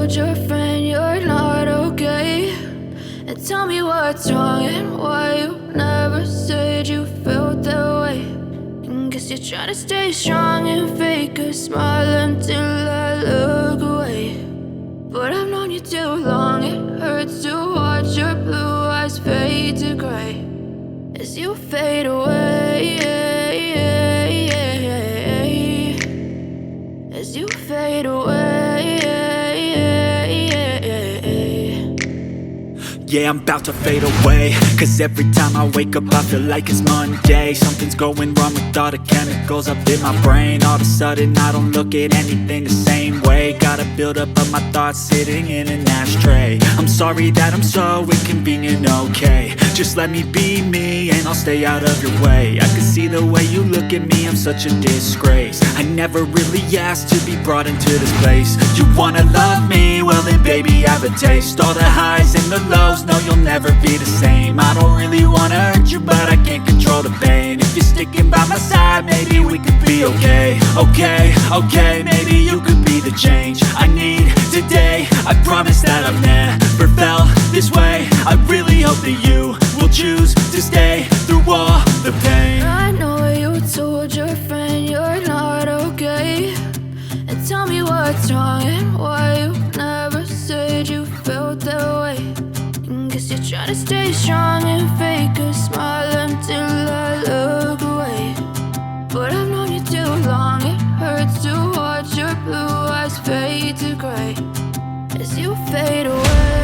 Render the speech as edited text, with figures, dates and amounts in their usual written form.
told your friend you're not okay, and tell me what's wrong and why you never said you felt that way. And guess you're trying to stay strong and fake a smile until I look away. But I've known you too long, it hurts to watch your blue eyes fade to gray as you fade away, as you fade away. Yeah, I'm about to fade away, cause every time I wake up I feel like it's Monday. Something's going wrong with all the chemicals up in my brain. All of a sudden I don't look at anything the same way. Got a build up of my thoughts sitting in an ashtray. I'm sorry that I'm so inconvenient, okay. Just let me be me and I'll stay out of your way. I can see the way you look at me, I'm such a disgrace. I never really asked to be brought into this place. You wanna love me? Well then baby, have a taste. All the highs and the lows, no, you'll never be the same. I don't really wanna hurt you, but I can't control the pain. If you're sticking by my side, maybe we could be okay. Okay, maybe you could be the change I need today. I promise that I've never felt this way. I really hope that you will choose to stay through all the pain. I know you told your friend you're not okay, and tell me what's wrong and why you never said you felt that way. And guess you're trying to stay strong and fake a smile until I look away. But I've known you too long, it hurts to watch your blue eyes fade to gray as you fade away.